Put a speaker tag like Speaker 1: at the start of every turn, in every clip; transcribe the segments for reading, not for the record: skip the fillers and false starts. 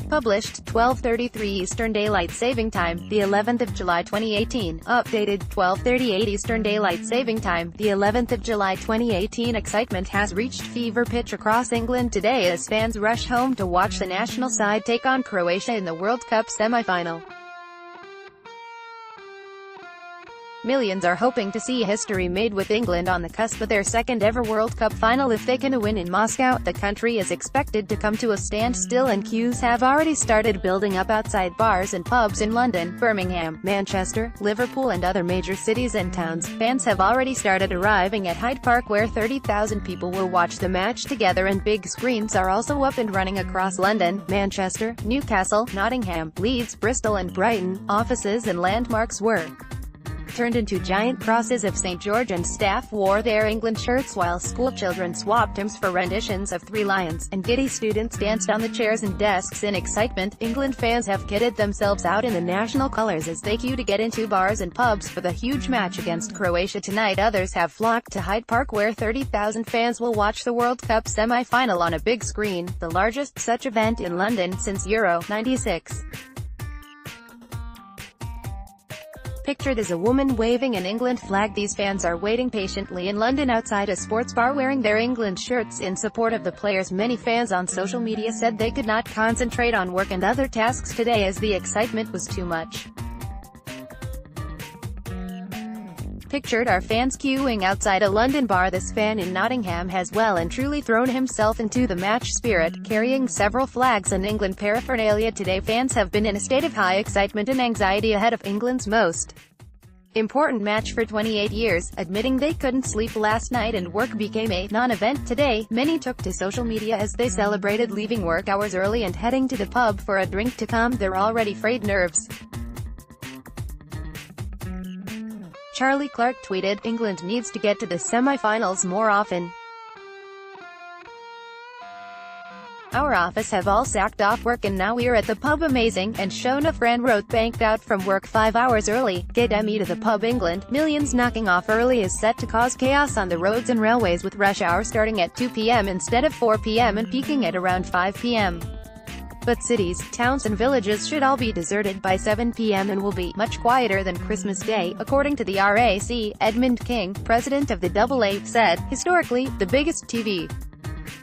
Speaker 1: Published, 12:33 Eastern Daylight Saving Time, the 11th of July 2018. Updated, 12:38 Eastern Daylight Saving Time, the 11th of July 2018. Excitement has reached fever pitch across England today as fans rush home to watch the national side take on Croatia in the World Cup semi-final. Millions are hoping to see history made with England on the cusp of their second-ever World Cup final if they can win in Moscow. The country is expected to come to a standstill and queues have already started building up outside bars and pubs in London, Birmingham, Manchester, Liverpool and other major cities and towns. Fans have already started arriving at Hyde Park where 30,000 people will watch the match together, and big screens are also up and running across London, Manchester, Newcastle, Nottingham, Leeds, Bristol and Brighton. Offices and landmarks were turned into giant crosses of St. George, and staff wore their England shirts while schoolchildren swapped hymns for renditions of Three Lions, and giddy students danced on the chairs and desks in excitement. England fans have kitted themselves out in the national colours as they queue to get into bars and pubs for the huge match against Croatia tonight. Others have flocked to Hyde Park where 30,000 fans will watch the World Cup semi-final on a big screen, the largest such event in London since Euro '96. Pictured as a woman waving an England flag, these fans are waiting patiently in London outside a sports bar wearing their England shirts in support of the players. Many fans on social media said they could not concentrate on work and other tasks today as the excitement was too much. Pictured are fans queuing outside a London bar. This fan in Nottingham has well and truly thrown himself into the match spirit, carrying several flags and England paraphernalia today. Fans have been in a state of high excitement and anxiety ahead of England's most important match for 28 years, admitting they couldn't sleep last night and work became a non-event today. Many took to social media as they celebrated leaving work hours early and heading to the pub for a drink to calm their already frayed nerves. Charlie Clark tweeted, "England needs to get to the semi-finals more often. Our office have all sacked off work and now we're at the pub. Amazing." And Shona Fran wrote, "Banked out from work 5 hours early. Get me to the pub." England, millions knocking off early is set to cause chaos on the roads and railways, with rush hour starting at 2 p.m. instead of 4 p.m. and peaking at around 5 p.m. But cities, towns and villages should all be deserted by 7 p.m. and will be much quieter than Christmas Day, according to the RAC. Edmund King, president of the AA, said, "Historically, the biggest TV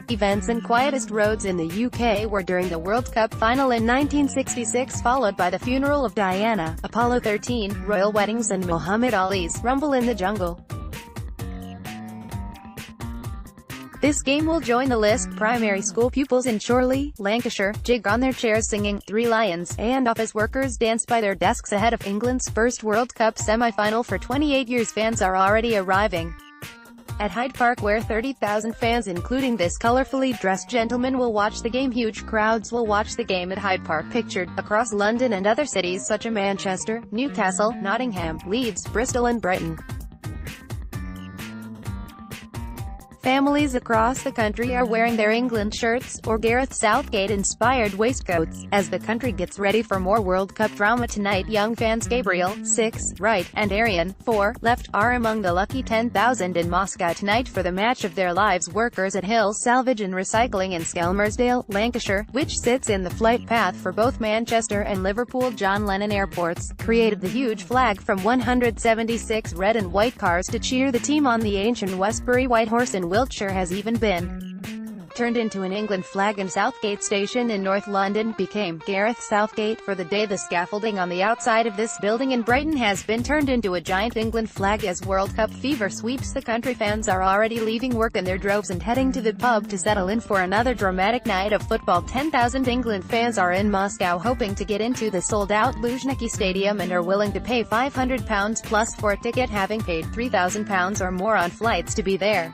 Speaker 1: events and quietest roads in the UK were during the World Cup final in 1966, followed by the funeral of Diana, Apollo 13, royal weddings and Muhammad Ali's Rumble in the Jungle. This game will join the list." Primary school pupils in Chorley, Lancashire, jig on their chairs singing Three Lions, and office workers dance by their desks ahead of England's first World Cup semi-final for 28 years. Fans are already arriving at Hyde Park where 30,000 fans, including this colorfully dressed gentleman, will watch the game. Huge crowds will watch the game at Hyde Park. Pictured across London and other cities such as Manchester, Newcastle, Nottingham, Leeds, Bristol and Brighton. Families across the country are wearing their England shirts, or Gareth Southgate-inspired waistcoats, as the country gets ready for more World Cup drama tonight. Young fans Gabriel, 6, right, and Arian, 4, left, are among the lucky 10,000 in Moscow tonight for the match of their lives. Workers at Hill Salvage and Recycling in Skelmersdale, Lancashire, which sits in the flight path for both Manchester and Liverpool John Lennon airports, created the huge flag from 176 red and white cars to cheer the team on. The ancient Westbury White Horse in Wiltshire has even been turned into an England flag, and Southgate Station in North London became Gareth Southgate for the day. The scaffolding on the outside of this building in Brighton has been turned into a giant England flag as World Cup fever sweeps the country. Fans are already leaving work in their droves and heading to the pub to settle in for another dramatic night of football. 10,000 England fans are in Moscow hoping to get into the sold-out Luzhniki Stadium and are willing to pay £500 plus for a ticket, having paid £3,000 or more on flights to be there.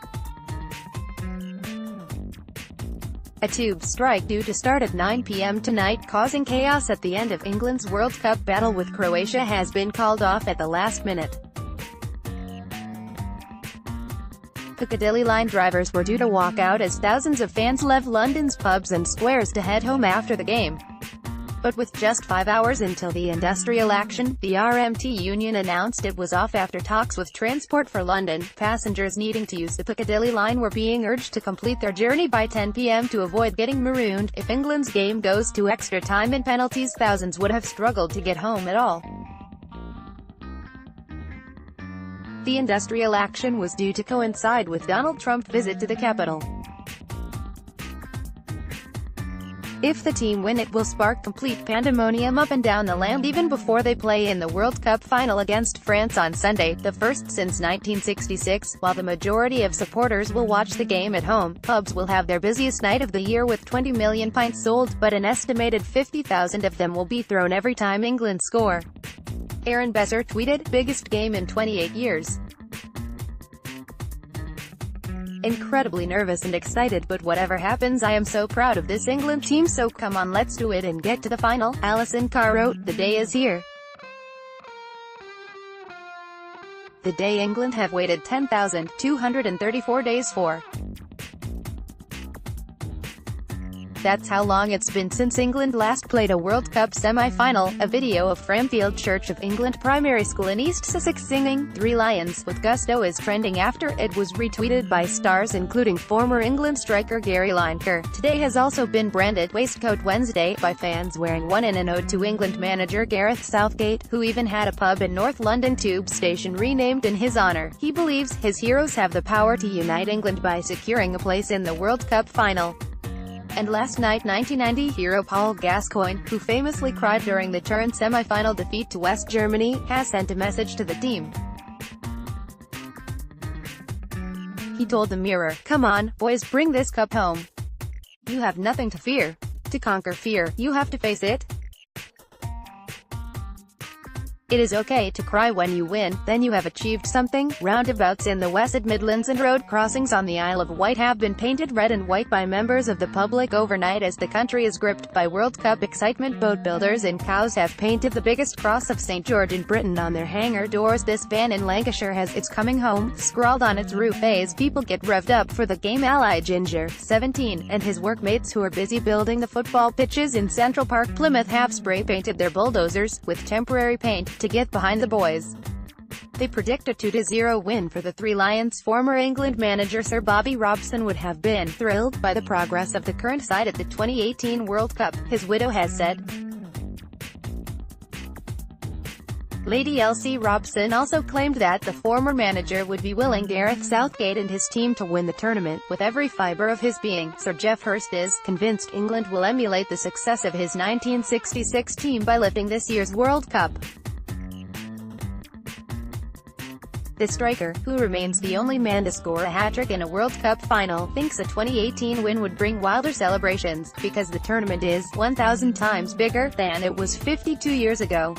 Speaker 1: A tube strike due to start at 9 p.m. tonight, causing chaos at the end of England's World Cup battle with Croatia, has been called off at the last minute. Piccadilly line drivers were due to walk out as thousands of fans left London's pubs and squares to head home after the game. But with just 5 hours until the industrial action, the RMT union announced it was off after talks with Transport for London. Passengers needing to use the Piccadilly line were being urged to complete their journey by 10 p.m. to avoid getting marooned. If England's game goes to extra time and penalties, thousands would have struggled to get home at all. The industrial action was due to coincide with Donald Trump's visit to the capital. If the team win, it will spark complete pandemonium up and down the land even before they play in the World Cup final against France on Sunday, the first since 1966. While the majority of supporters will watch the game at home, pubs will have their busiest night of the year with 20 million pints sold, but an estimated 50,000 of them will be thrown every time England score. Aaron Besser tweeted, "Biggest game in 28 years. Incredibly nervous and excited, but whatever happens, I am so proud of this England team, so come on, let's do it and get to the final." Alison Carr wrote, "The day is here. The day England have waited 10,234 days for. That's how long it's been since England last played a World Cup semi-final." A video of Framfield Church of England Primary School in East Sussex singing "Three Lions" with gusto is trending after it was retweeted by stars including former England striker Gary Lineker. Today has also been branded Waistcoat Wednesday by fans wearing one in an ode to England manager Gareth Southgate, who even had a pub in North London Tube Station renamed in his honour. He believes his heroes have the power to unite England by securing a place in the World Cup final. And last night 1990 hero Paul Gascoigne, who famously cried during the Turin semi-final defeat to West Germany, has sent a message to the team. He told the Mirror, "Come on, boys, bring this cup home. You have nothing to fear. To conquer fear, you have to face it. It is okay to cry when you win, then you have achieved something." Roundabouts in the West Midlands and road crossings on the Isle of Wight have been painted red and white by members of the public overnight as the country is gripped by World Cup excitement. Boat builders in Cowes have painted the biggest cross of St George in Britain on their hangar doors. This van in Lancashire has "It's coming home" scrawled on its roof as people get revved up for the game. Ally Ginger, 17, and his workmates who are busy building the football pitches in Central Park, Plymouth, have spray-painted their bulldozers with temporary paint to get behind the boys. They predict a 2-0 win for the Three Lions. Former England manager Sir Bobby Robson would have been thrilled by the progress of the current side at the 2018 World Cup, his widow has said. Lady Elsie Robson also claimed that the former manager would be willing Gareth Southgate and his team to win the tournament with every fibre of his being. Sir Geoff Hurst is convinced England will emulate the success of his 1966 team by lifting this year's World Cup. The striker, who remains the only man to score a hat-trick in a World Cup final, thinks a 2018 win would bring wilder celebrations, because the tournament is 1,000 times bigger than it was 52 years ago.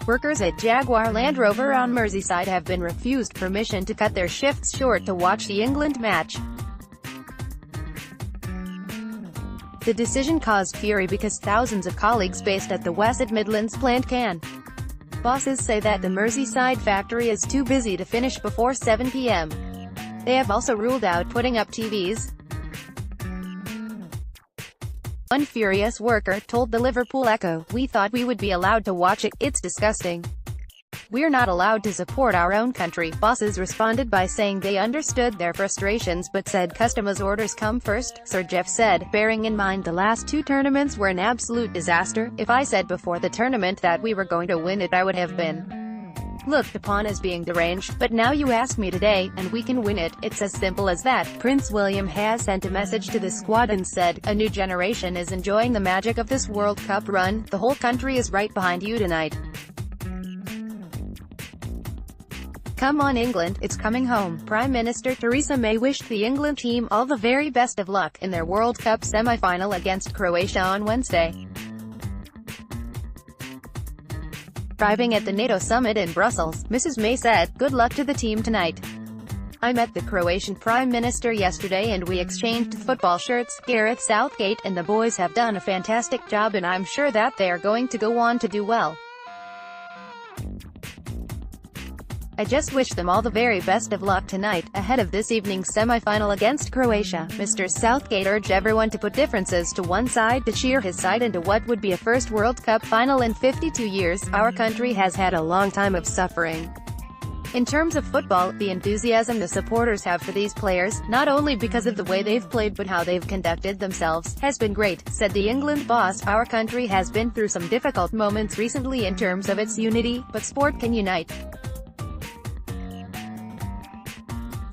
Speaker 1: Workers at Jaguar Land Rover on Merseyside have been refused permission to cut their shifts short to watch the England match. The decision caused fury because thousands of colleagues based at the West Midlands plant can. Bosses say that the Merseyside factory is too busy to finish before 7 p.m. They have also ruled out putting up TVs. One furious worker told the Liverpool Echo, "We thought we would be allowed to watch it. It's disgusting. We're not allowed to support our own country." Bosses responded by saying they understood their frustrations but said customers' orders come first. Sir Geoff said, "Bearing in mind the last two tournaments were an absolute disaster, if I said before the tournament that we were going to win it, I would have been looked upon as being deranged, but now you ask me today, and we can win it. It's as simple as that." Prince William has sent a message to the squad and said, "A new generation is enjoying the magic of this World Cup run. The whole country is right behind you tonight. Come on England, it's coming home." Prime Minister Theresa May wished the England team all the very best of luck in their World Cup semi-final against Croatia on Wednesday. Arriving at the NATO summit in Brussels, Mrs May said, "Good luck to the team tonight. I met the Croatian Prime Minister yesterday and we exchanged football shirts. Gareth Southgate and the boys have done a fantastic job and I'm sure that they are going to go on to do well. "I just wish them all the very best of luck tonight, ahead of this evening's semi-final against Croatia." Mr. Southgate urged everyone to put differences to one side to cheer his side into what would be a first World Cup final in 52 years. "Our country has had a long time of suffering. In terms of football, the enthusiasm the supporters have for these players, not only because of the way they've played but how they've conducted themselves, has been great," said the England boss. "Our country has been through some difficult moments recently in terms of its unity, but sport can unite.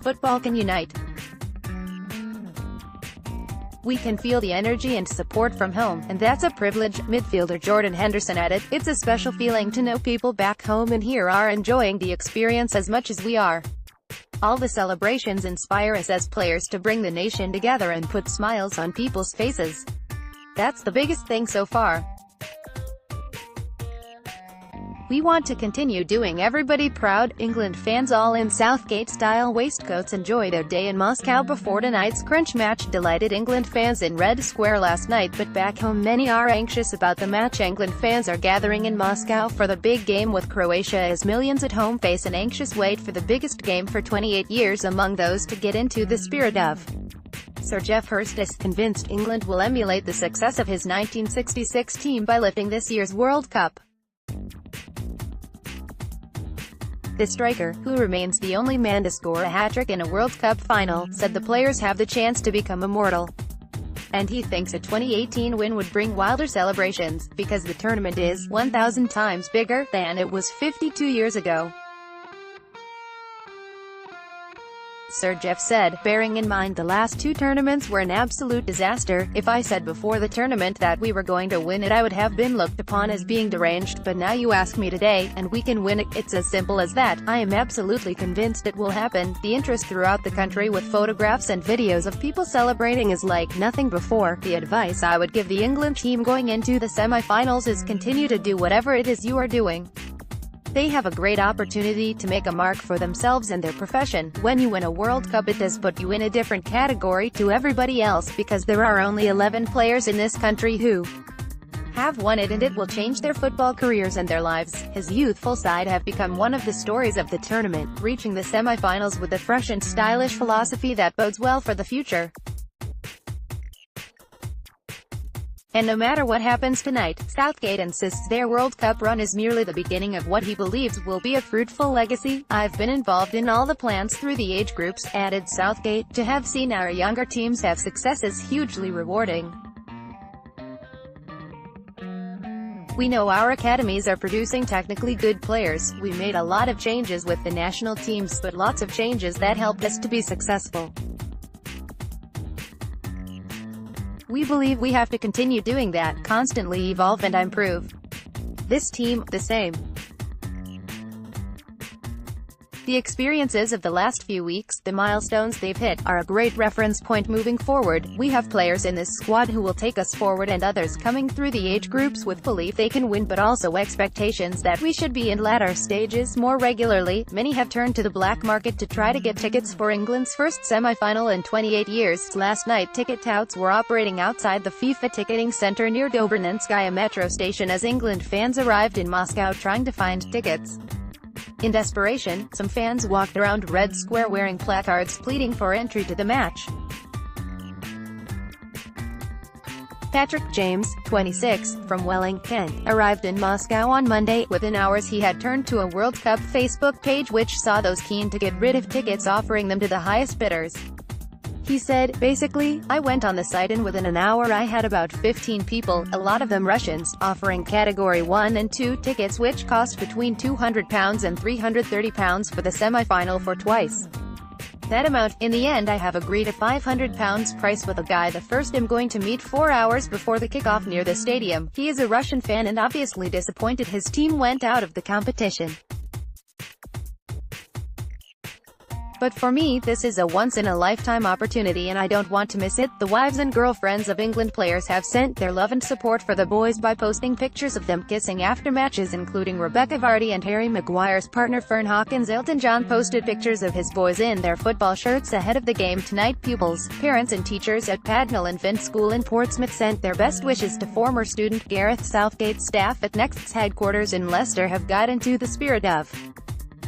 Speaker 1: Football can unite. We can feel the energy and support from home, and that's a privilege." Midfielder Jordan Henderson added, "It's a special feeling to know people back home and here are enjoying the experience as much as we are. All the celebrations inspire us as players to bring the nation together and put smiles on people's faces. That's the biggest thing so far. We want to continue doing everybody proud." England fans all in Southgate-style waistcoats enjoy their day in Moscow before tonight's crunch match. Delighted England fans in Red Square last night, but back home many are anxious about the match. England fans are gathering in Moscow for the big game with Croatia as millions at home face an anxious wait for the biggest game for 28 years. Among those to get into the spirit of Sir Geoff Hurst is convinced England will emulate the success of his 1966 team by lifting this year's World Cup. The striker, who remains the only man to score a hat-trick in a World Cup final, said the players have the chance to become immortal. And he thinks a 2018 win would bring wilder celebrations, because the tournament is 1,000 times bigger than it was 52 years ago. Sir Geoff said, "Bearing in mind the last two tournaments were an absolute disaster, if I said before the tournament that we were going to win it I would have been looked upon as being deranged, but now you ask me today, and we can win it. It's as simple as that. I am absolutely convinced it will happen." The interest throughout the country with photographs and videos of people celebrating is like nothing before. "The advice I would give the England team going into the semi-finals is continue to do whatever it is you are doing. They have a great opportunity to make a mark for themselves and their profession. When you win a World Cup it does put you in a different category to everybody else, because there are only 11 players in this country who have won it, and it will change their football careers and their lives." His youthful side have become one of the stories of the tournament, reaching the semi-finals with a fresh and stylish philosophy that bodes well for the future. And no matter what happens tonight, Southgate insists their World Cup run is merely the beginning of what he believes will be a fruitful legacy. "I've been involved in all the plans through the age groups," added Southgate. "To have seen our younger teams have success is hugely rewarding. We know our academies are producing technically good players. We made a lot of changes with the national teams, but lots of changes that helped us to be successful. We believe we have to continue doing that, constantly evolve and improve. This team, the same. The experiences of the last few weeks, the milestones they've hit, are a great reference point moving forward. We have players in this squad who will take us forward and others coming through the age groups with belief they can win, but also expectations that we should be in latter stages more regularly." Many have turned to the black market to try to get tickets for England's first semi-final in 28 years. Last night ticket touts were operating outside the FIFA ticketing center near Dobranenskaya metro station as England fans arrived in Moscow trying to find tickets. In desperation, some fans walked around Red Square wearing placards pleading for entry to the match. Patrick James, 26, from Welling, Kent, arrived in Moscow on Monday. Within hours he had turned to a World Cup Facebook page which saw those keen to get rid of tickets offering them to the highest bidders. He said, "Basically, I went on the site and within an hour I had about 15 people, a lot of them Russians, offering Category 1 and 2 tickets which cost between £200 and £330 for the semi-final for twice that amount. In the end I have agreed a £500 price with a guy the first I'm going to meet 4 hours before the kickoff near the stadium." He is a Russian fan and obviously disappointed his team went out of the competition. "But for me, this is a once-in-a-lifetime opportunity and I don't want to miss it." The wives and girlfriends of England players have sent their love and support for the boys by posting pictures of them kissing after matches, including Rebecca Vardy and Harry Maguire's partner Fern Hawkins. Elton John posted pictures of his boys in their football shirts ahead of the game tonight. Pupils, parents and teachers at Padnell Infant School in Portsmouth sent their best wishes to former student Gareth Southgate. Staff at Next's headquarters in Leicester have got into the spirit of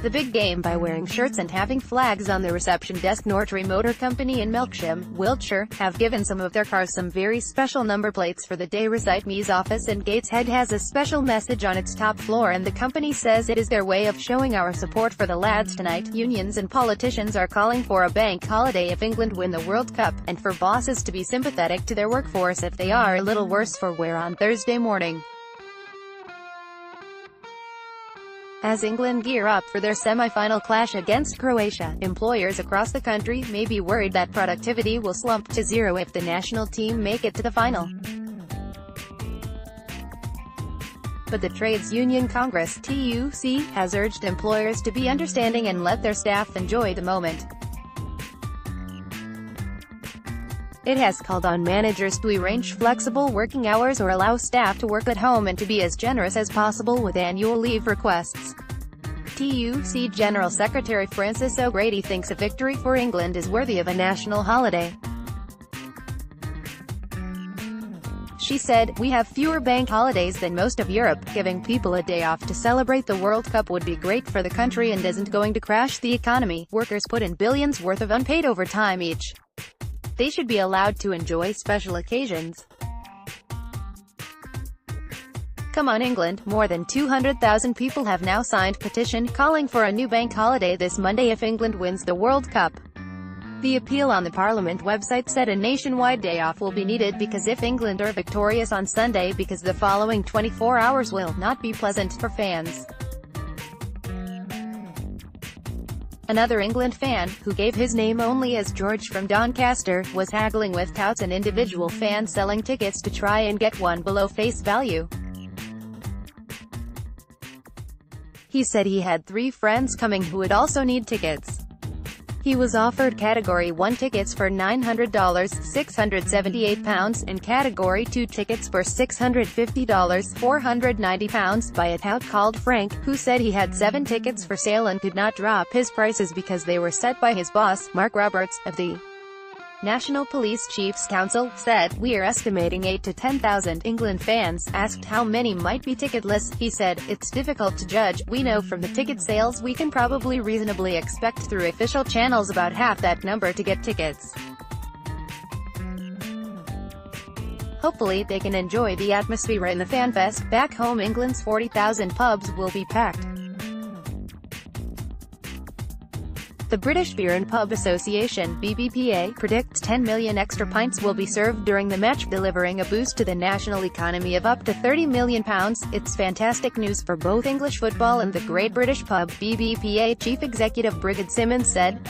Speaker 1: the big game by wearing shirts and having flags on the reception desk. Nortry Motor Company in Melksham, Wiltshire, have given some of their cars some very special number plates for the day. Recite Me's office in Gateshead has a special message on its top floor, and the company says it is their way of showing our support for the lads tonight. Unions and politicians are calling for a bank holiday if England win the World Cup, and for bosses to be sympathetic to their workforce if they are a little worse for wear on Thursday morning. As England gear up for their semi-final clash against Croatia, employers across the country may be worried that productivity will slump to zero if the national team make it to the final. But the Trades Union Congress (TUC) has urged employers to be understanding and let their staff enjoy the moment. It has called on managers to arrange flexible working hours or allow staff to work at home and to be as generous as possible with annual leave requests. TUC General Secretary Frances O'Grady thinks a victory for England is worthy of a national holiday. She said, "We have fewer bank holidays than most of Europe. Giving people a day off to celebrate the World Cup would be great for the country and isn't going to crash the economy. Workers put in billions worth of unpaid overtime each. They should be allowed to enjoy special occasions. Come on England." More than 200,000 people have now signed petition calling for a new bank holiday this Monday if England wins the World Cup. The appeal on the Parliament website said a nationwide day off will be needed because if England are victorious on Sunday, because the following 24 hours will not be pleasant for fans. Another England fan, who gave his name only as George from Doncaster, was haggling with touts and individual fans selling tickets to try and get one below face value. He said he had 3 friends coming who would also need tickets. He was offered Category 1 tickets for $900, £678, and Category 2 tickets for $650, £490, by a tout called Frank, who said he had 7 tickets for sale and could not drop his prices because they were set by his boss. Mark Roberts, of the National Police Chiefs Council, said, "We are estimating 8 to 10,000 England fans." Asked how many might be ticketless, he said, "It's difficult to judge. We know from the ticket sales we can probably reasonably expect through official channels about half that number to get tickets. Hopefully they can enjoy the atmosphere in the FanFest. Back home England's 40,000 pubs will be packed." The British Beer and Pub Association (BBPA) predicts 10 million extra pints will be served during the match, delivering a boost to the national economy of up to £30 million. "It's fantastic news for both English football and the Great British Pub," BBPA Chief Executive Brigid Simmons said.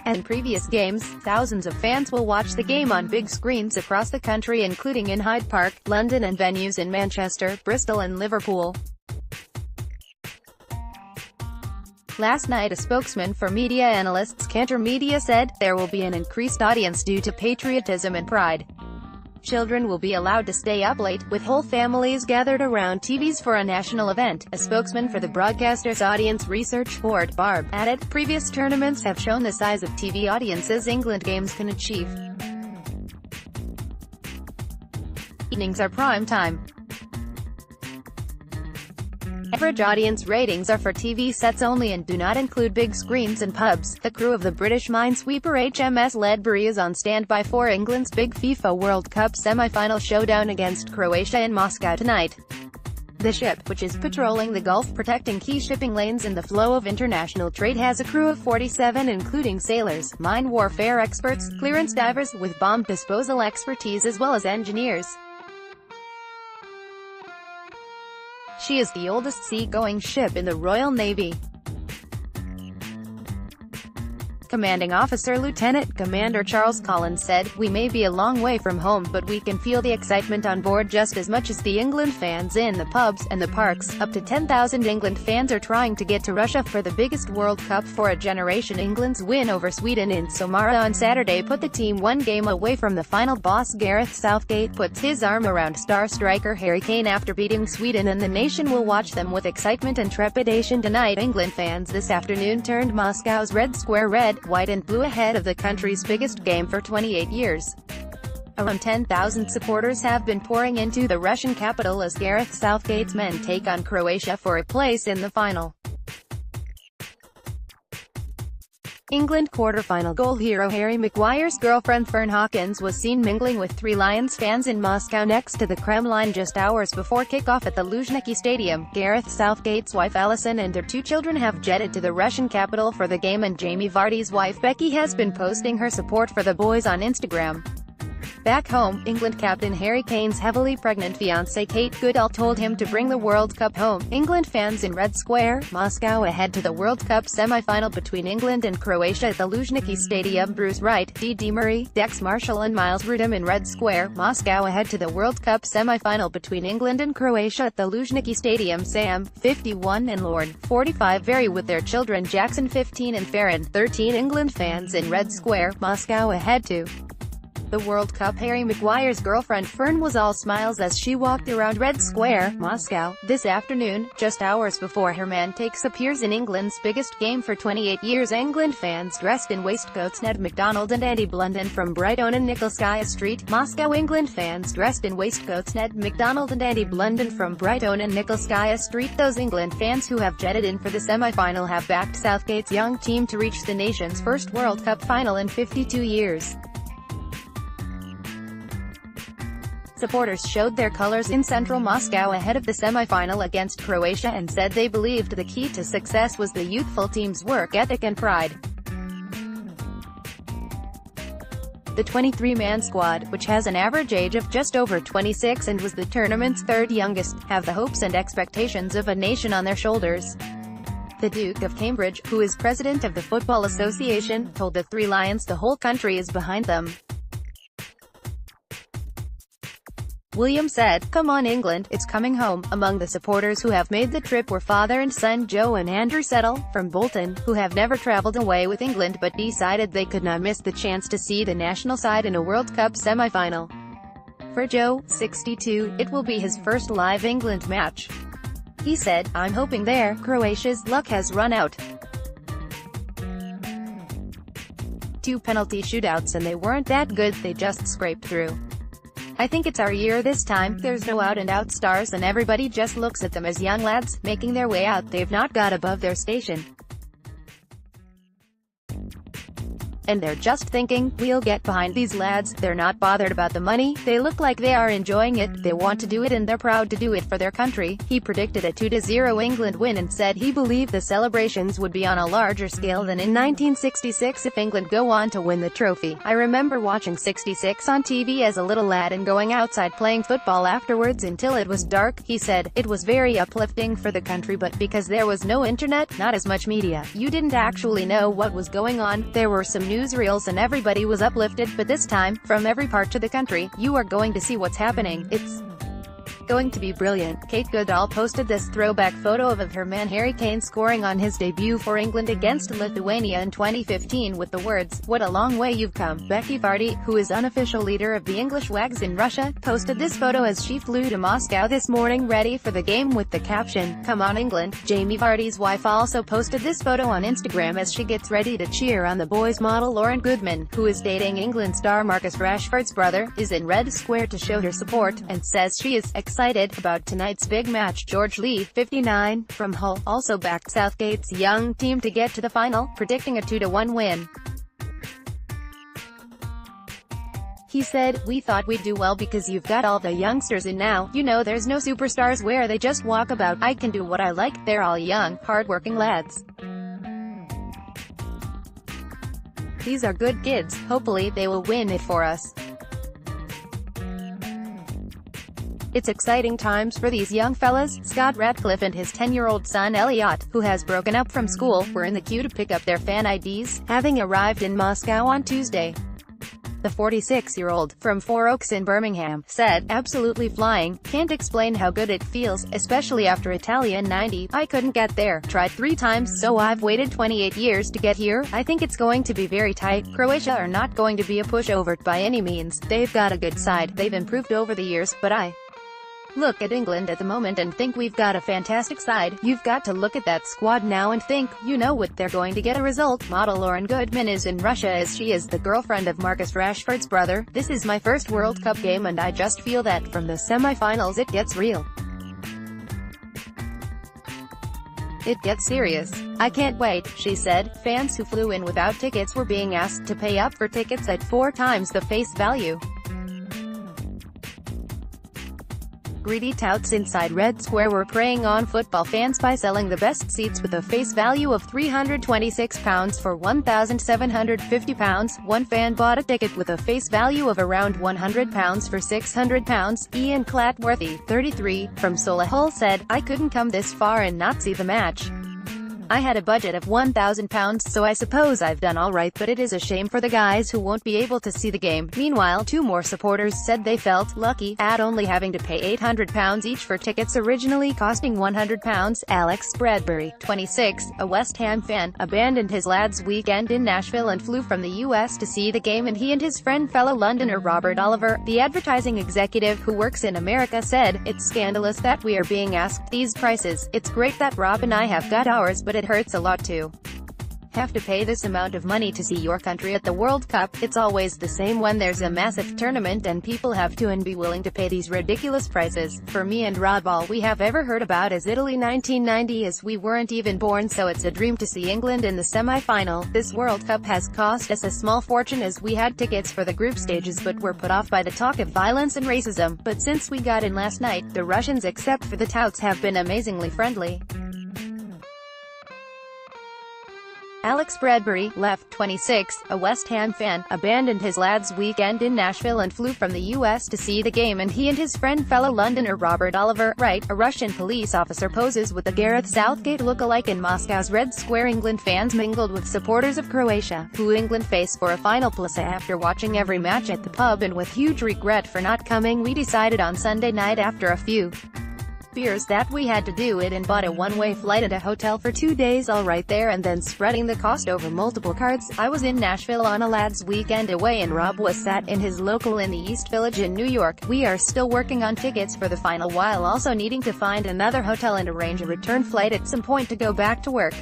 Speaker 1: "In previous games, thousands of fans will watch the game on big screens across the country, including in Hyde Park, London, and venues in Manchester, Bristol and Liverpool." Last night a spokesman for media analysts Cantor Media said, "There will be an increased audience due to patriotism and pride. Children will be allowed to stay up late, with whole families gathered around TVs for a national event." A spokesman for the broadcaster's audience research board, Barb, added, "Previous tournaments have shown the size of TV audiences England games can achieve. Evenings are prime time. Average audience ratings are for TV sets only and do not include big screens and pubs." The crew of the British minesweeper HMS Ledbury is on standby for England's big FIFA World Cup semi-final showdown against Croatia in Moscow tonight. The ship, which is patrolling the Gulf protecting key shipping lanes and the flow of international trade, has a crew of 47 including sailors, mine warfare experts, clearance divers with bomb disposal expertise as well as engineers. She is the oldest sea-going ship in the Royal Navy. Commanding Officer Lieutenant Commander Charles Collins said, "We may be a long way from home, but we can feel the excitement on board just as much as the England fans in the pubs and the parks." Up to 10,000 England fans are trying to get to Russia for the biggest World Cup for a generation. England's win over Sweden in Samara on Saturday put the team 1 game away from the final. Boss Gareth Southgate puts his arm around star striker Harry Kane after beating Sweden, and the nation will watch them with excitement and trepidation tonight. England fans this afternoon turned Moscow's Red Square red, white and blue ahead of the country's biggest game for 28 years. Around 10,000 supporters have been pouring into the Russian capital as Gareth Southgate's men take on Croatia for a place in the final. England quarter-final goal hero Harry Maguire's girlfriend Fern Hawkins was seen mingling with 3 Lions fans in Moscow next to the Kremlin just hours before kickoff at the Luzhniki Stadium. Gareth Southgate's wife Alison and their 2 children have jetted to the Russian capital for the game, and Jamie Vardy's wife Becky has been posting her support for the boys on Instagram. Back home, England captain Harry Kane's heavily pregnant fiancée Kate Goodall told him to bring the World Cup home. England fans in Red Square, Moscow ahead to the World Cup semi-final between England and Croatia at the Luzhniki Stadium. Bruce Wright, Dee Murray, Dex Marshall and Miles Rudham in Red Square, Moscow ahead to the World Cup semi-final between England and Croatia at the Luzhniki Stadium. Sam, 51 and Lauren, 45 vary with their children Jackson 15 and Farron, 13. England fans in Red Square, Moscow ahead to the World Cup. Harry Maguire's girlfriend Fern was all smiles as she walked around Red Square, Moscow, this afternoon, just hours before her man appears in England's biggest game for 28 years. England fans dressed in waistcoats Ned MacDonald and Andy Blunden from Brighton and Nikolskaya Street, Moscow. England fans dressed in waistcoats Ned MacDonald and Andy Blunden from Brighton and Nikolskaya Street. Those England fans who have jetted in for the semi-final have backed Southgate's young team to reach the nation's first World Cup final in 52 years. Supporters showed their colors in central Moscow ahead of the semi-final against Croatia and said they believed the key to success was the youthful team's work ethic and pride. The 23-man squad, which has an average age of just over 26 and was the tournament's 3rd youngest, have the hopes and expectations of a nation on their shoulders. The Duke of Cambridge, who is president of the Football Association, told the 3 Lions the whole country is behind them. William said, "Come on England, it's coming home." Among the supporters who have made the trip were father and son Joe and Andrew Settle, from Bolton, who have never travelled away with England but decided they could not miss the chance to see the national side in a World Cup semi-final. For Joe, 62, it will be his first live England match. He said, "I'm hoping there, Croatia's luck has run out. 2 penalty shootouts and they weren't that good, they just scraped through. I think it's our year this time. There's no out-and-out stars and everybody just looks at them as young lads, making their way out. They've not got above their station. And they're just thinking, we'll get behind these lads. They're not bothered about the money, they look like they are enjoying it, they want to do it and they're proud to do it for their country." He predicted a 2-0 England win and said he believed the celebrations would be on a larger scale than in 1966 if England go on to win the trophy. "I remember watching '66 on TV as a little lad and going outside playing football afterwards until it was dark," he said. "It was very uplifting for the country, but because there was no internet, not as much media, you didn't actually know what was going on. There were some newsreels and everybody was uplifted, but this time, from every part of the country, you are going to see what's happening. It's going to be brilliant." Kate Goodall posted this throwback photo of her man Harry Kane scoring on his debut for England against Lithuania in 2015 with the words, "What a long way you've come." Becky Vardy, who is unofficial leader of the English Wags in Russia, posted this photo as she flew to Moscow this morning ready for the game with the caption, "Come on England." Jamie Vardy's wife also posted this photo on Instagram as she gets ready to cheer on the boys. Model Lauren Goodman, who is dating England star Marcus Rashford's brother, is in Red Square to show her support, and says she is excited about tonight's big match. George Lee, 59, from Hull, also backed Southgate's young team to get to the final, predicting a 2-1 win. He said, "We thought we'd do well because you've got all the youngsters in now. You know, there's no superstars where they just walk about. I can do what I like. They're all young, hard-working lads. These are good kids. Hopefully they will win it for us. It's exciting times for these young fellas." Scott Radcliffe and his 10-year-old son Elliot, who has broken up from school, were in the queue to pick up their fan IDs, having arrived in Moscow on Tuesday. The 46-year-old, from Four Oaks in Birmingham, said, "Absolutely flying. Can't explain how good it feels, especially after Italian 90. I couldn't get there. Tried 3 times, so I've waited 28 years to get here. I think it's going to be very tight. Croatia are not going to be a pushover by any means. They've got a good side. They've improved over the years, but I look at England at the moment and think we've got a fantastic side. You've got to look at that squad now and think, you know what, they're going to get a result." Model Lauren Goodman is in Russia as she is the girlfriend of Marcus Rashford's brother. "This is my first World Cup game and I just feel that from the semi-finals it gets real. It gets serious. I can't wait, she said. Fans who flew in without tickets were being asked to pay up for tickets at 4 times the face value. Greedy touts inside Red Square were preying on football fans by selling the best seats with a face value of £326 for £1,750. One fan bought a ticket with a face value of around £100 for £600. Ian Clatworthy, 33, from Solihull said, "I couldn't come this far and not see the match. I had a budget of £1,000, so I suppose I've done alright, but it is a shame for the guys who won't be able to see the game." Meanwhile, 2 more supporters said they felt lucky at only having to pay £800 each for tickets originally costing £100. Alex Bradbury, 26, a West Ham fan, abandoned his lads' weekend in Nashville and flew from the US to see the game, and he and his friend fellow Londoner Robert Oliver, the advertising executive who works in America, said, "It's scandalous that we are being asked these prices. It's great that Rob and I have got ours, but it hurts a lot to have to pay this amount of money to see your country at the World Cup. It's always the same when there's a massive tournament and people have to and be willing to pay these ridiculous prices. For me and Rob, all we have ever heard about is Italy 1990, as we weren't even born, so it's a dream to see England in the semi-final. This World Cup has cost us a small fortune as we had tickets for the group stages but were put off by the talk of violence and racism. But since we got in last night, the Russians, except for the touts, have been amazingly friendly." Alex Bradbury, left, 26, a West Ham fan, abandoned his lads' weekend in Nashville and flew from the US to see the game, and he and his friend fellow Londoner Robert Oliver, right, a Russian police officer, poses with a Gareth Southgate look-alike in Moscow's Red Square. England fans mingled with supporters of Croatia, who England face for a final place. "After watching every match at the pub and with huge regret for not coming, we decided on Sunday night after a few beers that we had to do it and bought a one-way flight and a hotel for 2 days all right there, and then spreading the cost over multiple cards. I was in Nashville on a lads' weekend away and Rob was sat in his local in the East Village in New York. We are still working on tickets for the final while also needing to find another hotel and arrange a return flight at some point to go back to work.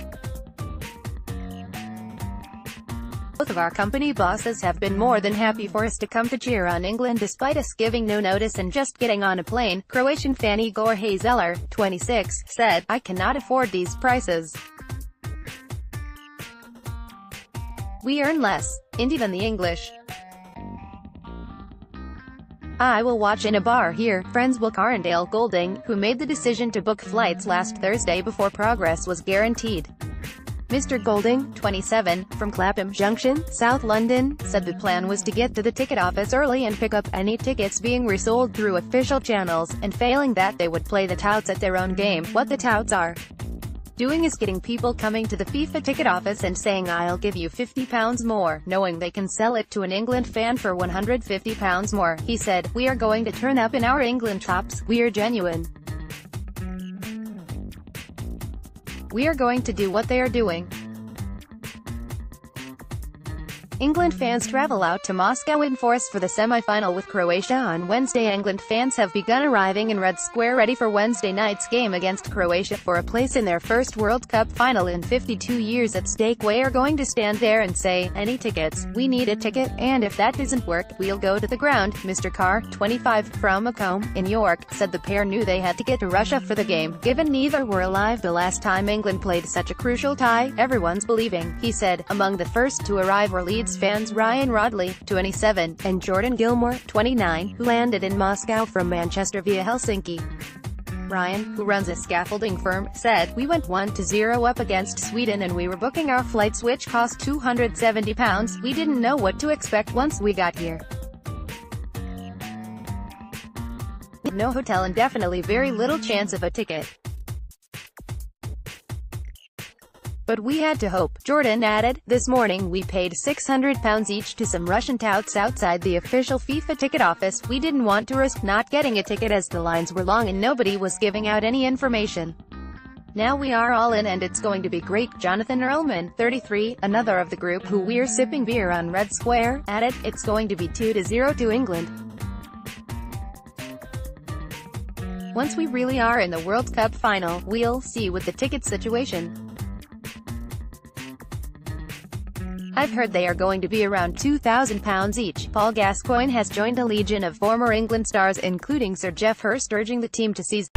Speaker 1: Both of our company bosses have been more than happy for us to come to cheer on England despite us giving no notice and just getting on a plane." Croatian fan Igor Hazeler, 26, said, "I cannot afford these prices. We earn less, indie, than the English. I will watch in a bar here." Friends will Carndale Golding, who made the decision to book flights last Thursday before progress was guaranteed. Mr. Golding, 27, from Clapham Junction, South London, said the plan was to get to the ticket office early and pick up any tickets being resold through official channels, and failing that they would play the touts at their own game. What the touts are doing is getting people coming to the FIFA ticket office and saying, "I'll give you £50 more," knowing they can sell it to an England fan for £150 more. He said, "We are going to turn up in our England tops. We're genuine. We are going to do what they are doing." England fans travel out to Moscow in force for the semi-final with Croatia on Wednesday. England fans have begun arriving in Red Square ready for Wednesday night's game against Croatia for a place in their first World Cup final in 52 years. At stake, we are going to stand there and say, "Any tickets? We need a ticket, and if that doesn't work, we'll go to the ground." Mr. Carr, 25, from Macomb, in York, said the pair knew they had to get to Russia for the game, given neither were alive the last time England played such a crucial tie. "Everyone's believing," he said. Among the first to arrive were Leeds fans Ryan Rodley, 27, and Jordan Gilmore, 29, who landed in Moscow from Manchester via Helsinki. Ryan, who runs a scaffolding firm, said, "We went 1-0 up against Sweden and we were booking our flights, which cost £270. We didn't know what to expect once we got here. No hotel and definitely very little chance of a ticket. But we had to hope." Jordan added, "This morning we paid £600 each to some Russian touts outside the official FIFA ticket office. We didn't want to risk not getting a ticket as the lines were long and nobody was giving out any information. Now we are all in and it's going to be great." Jonathan Earlman, 33, another of the group who we're sipping beer on Red Square, added, "It's going to be 2-0 to England. Once we really are in the World Cup final, we'll see with the ticket situation. I've heard they are going to be around £2,000 each." Paul Gascoigne has joined a legion of former England stars, including Sir Geoff Hurst, urging the team to seize